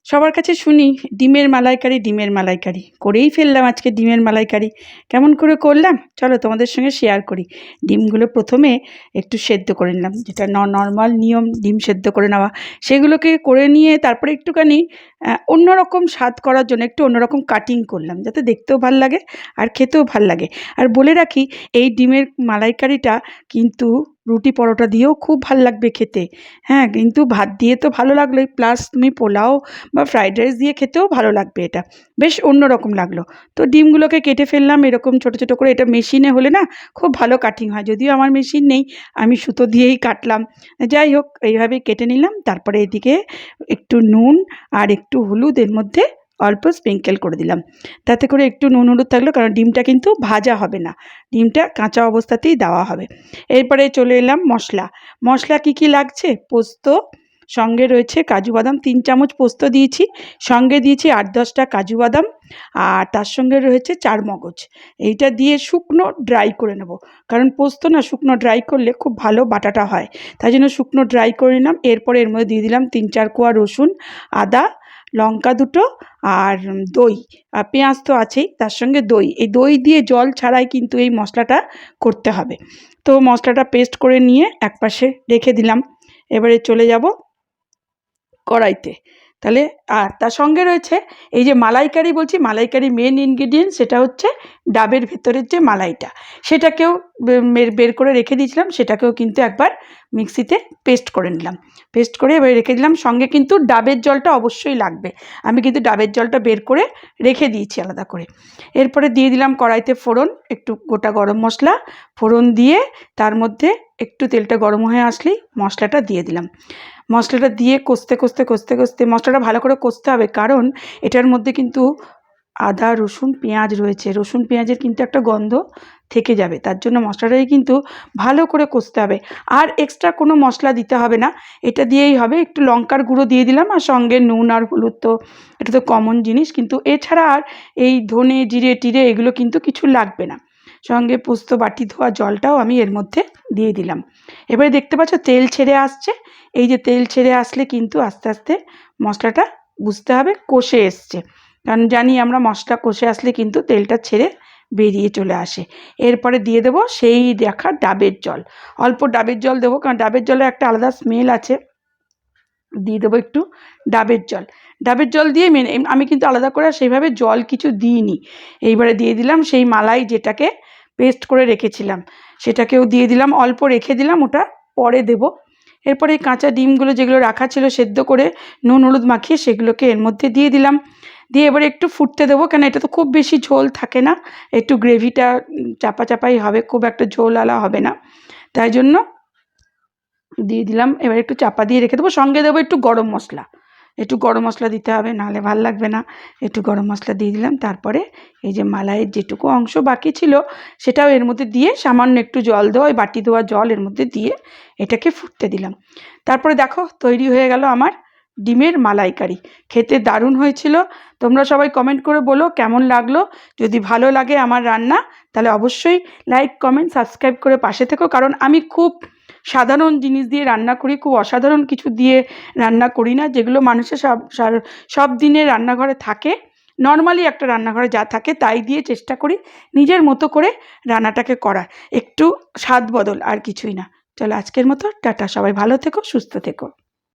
সবার কাছে শুনি ডিমের মালাইকারি, ডিমের মালাইকারি করেই ফেললাম আজকে ডিমের মালাইকারি। কেমন করে করলাম চলো তোমাদের সঙ্গে শেয়ার করি। ডিমগুলো প্রথমে একটু সেদ্ধ করে নিলাম, যেটা নর্মাল নিয়ম ডিম সেদ্ধ করে নেওয়া, সেগুলোকে করে নিয়ে তারপরে একটুখানি অন্যরকম স্বাদ করার জন্য একটু অন্যরকম কাটিং করলাম, যাতে দেখতেও ভাল লাগে আর খেতেও ভাল লাগে। আর বলে রাখি, এই ডিমের মালাইকারিটা কিন্তু রুটি পরোটা দিয়েও খুব ভাল লাগবে খেতে। হ্যাঁ, কিন্তু ভাত দিয়ে তো ভালো লাগলোই, প্লাস তুমি পোলাও বা ফ্রাইড রাইস দিয়ে খেতেও ভালো লাগবে। এটা বেশ অন্যরকম লাগলো। তো ডিমগুলোকে কেটে ফেললাম এরকম ছোট ছোট করে। এটা মেশিনে হলে না খুব ভালো কাটিং হয়, যদিও আমার মেশিন নেই, আমি সুতো দিয়েই কাটলাম। যাই হোক, এইভাবেই কেটে নিলাম। তারপরে এদিকে একটু নুন আর একটু হলুদ এর মধ্যে অল্প স্প্রিঙ্কেল করে দিলাম, তাতে করে একটু নুন হলুদ থাকলো, কারণ ডিমটা কিন্তু ভাজা হবে না, ডিমটা কাঁচা অবস্থাতেই দেওয়া হবে। এরপরে চলে এলাম মশলা। মশলা কি কি লাগছে, পোস্ত, সঙ্গে রয়েছে কাজু বাদাম, 3 চামচ পোস্ত দিয়েছি, সঙ্গে দিয়েছি 8-10টা কাজু বাদাম, আর তার সঙ্গে রয়েছে চারমগজ। এইটা দিয়ে শুকনো ড্রাই করে নেব, কারণ পোস্ত না শুকনো ড্রাই করলে খুব ভালো বাটাটা হয়, তাই জন্য শুকনো ড্রাই করে নিলাম। এরপরে এর মধ্যে দিয়ে দিলাম 3-4 কোয়া রসুন, আদা, লঙ্কা দুটো, আর দই, আর পেঁয়াজ তো আছেই, তার সঙ্গে দই। এই দই দিয়ে জল ছাড়াই কিন্তু এই মশলাটা করতে হবে। তো মশলাটা পেস্ট করে নিয়ে একপাশে রেখে দিলাম। এবারে চলে যাব কড়াইতে। তাহলে আর তার সঙ্গে রয়েছে এই যে মালাইকারি বলছি, মালাইকারি মেন ইনগ্রিডিয়েন্ট সেটা হচ্ছে ডাবের ভেতরের যে মালাইটা, সেটাকেও বের করে রেখে দিয়েছিলাম, সেটাকেও কিন্তু একবার মিক্সিতে পেস্ট করে নিলাম। পেস্ট করে এবার রেখে দিলাম। সঙ্গে কিন্তু ডাবের জলটা অবশ্যই লাগবে, আমি কিন্তু ডাবের জলটা বের করে রেখে দিয়েছি আলাদা করে। এরপরে দিয়ে দিলাম কড়াইতে ফোড়ন, একটু গোটা গরম মশলা ফোড়ন দিয়ে, তার মধ্যে একটু তেলটা গরম হয়ে আসলেই মশলাটা দিয়ে দিলাম। মশলাটা দিয়ে কষতে কষতে কষতে কষতে মশলাটা ভালো করে কষতে হবে, কারণ এটার মধ্যে কিন্তু আদা রসুন পেঁয়াজ রয়েছে, রসুন পেঁয়াজের কিন্তু একটা গন্ধ থেকে যাবে, তার জন্য মশলাটাই কিন্তু ভালো করে কষতে হবে। আর এক্সট্রা কোনো মশলা দিতে হবে না, এটা দিয়েই হবে। একটু লঙ্কার গুঁড়ো দিয়ে দিলাম, আর সঙ্গে নুন আর হলুদ, তো এটা তো কমন জিনিস, কিন্তু এছাড়া আর এই ধনে জিরে টিরে এগুলো কিন্তু কিছু লাগবে না। সঙ্গে পোস্ত বাটি ধোয়া জলটাও আমি এর মধ্যে দিয়ে দিলাম। এবারে দেখতে পাচ্ছ তেল ছেড়ে আসছে, এই যে তেল ছেড়ে আসলে কিন্তু আস্তে আস্তে মশলাটা বুঝতে হবে কষে এসছে, কারণ জানি আমরা মশলা কষে আসলে কিন্তু তেলটা ছেড়ে বেরিয়ে চলে আসে। এরপরে দিয়ে দেবো সেই রাখা ডাবের জল, অল্প ডাবের জল দেবো, কারণ ডাবের জলে একটা আলাদা স্মেল আছে। দিয়ে দেবো একটু ডাবের জল। ডাবের জল দিয়ে আমি কিন্তু আলাদা করে সেইভাবে জল কিছু দিইনি। এইবারে দিয়ে দিলাম সেই মালাই যেটাকে পেস্ট করে রেখেছিলাম, সেটাকেও দিয়ে দিলাম, অল্প রেখে দিলাম, ওটা পরে দেবো। এরপরে এই কাঁচা ডিমগুলো যেগুলো রাখা ছিল সেদ্ধ করে নুন হলুদ মাখিয়ে, সেগুলোকে এর মধ্যে দিয়ে দিলাম। দিয়ে এবারে একটু ফুটতে দেবো, কেন এটা তো খুব বেশি ঝোল থাকে না, একটু গ্রেভিটা চাপা চাপাই হবে, খুব একটা ঝোলওয়ালা হবে না, তাই জন্য দিয়ে দিলাম। এবার একটু চাপা দিয়ে রেখে দেবো। সঙ্গে দেবো একটু গরম মশলা, একটু গরম মশলা দিতে হবে, নাহলে ভাল লাগবে না। একটু গরম মশলা দিয়ে দিলাম। তারপরে এই যে মালাইয়ের যেটুকু অংশ বাকি ছিল সেটাও এর মধ্যে দিয়ে, সামান্য একটু জল দেওয়া, ওই বাটি দেওয়া জল এর মধ্যে দিয়ে এটাকে ফুটতে দিলাম। তারপরে দেখো তৈরি হয়ে গেল আমার ডিমের মালাইকারি। খেতে দারুণ হয়েছিল। তোমরা সবাই কমেন্ট করে বলো কেমন লাগলো। যদি ভালো লাগে আমার রান্না, তাহলে অবশ্যই লাইক কমেন্ট সাবস্ক্রাইব করে পাশে থেকো, কারণ আমি খুব সাধারণ জিনিস দিয়ে রান্না করি, খুব অসাধারণ কিছু দিয়ে রান্না করি না, যেগুলো মানুষের সব দিনের রান্নাঘরে থাকে। নর্মালি একটা রান্নাঘরে যা থাকে তাই দিয়ে চেষ্টা করি নিজের মতো করে রান্নাটাকে করার, একটু স্বাদ বদল, আর কিছুই না। চলো আজকের মতো টাটা, সবাই ভালো থেকো, সুস্থ থেকো।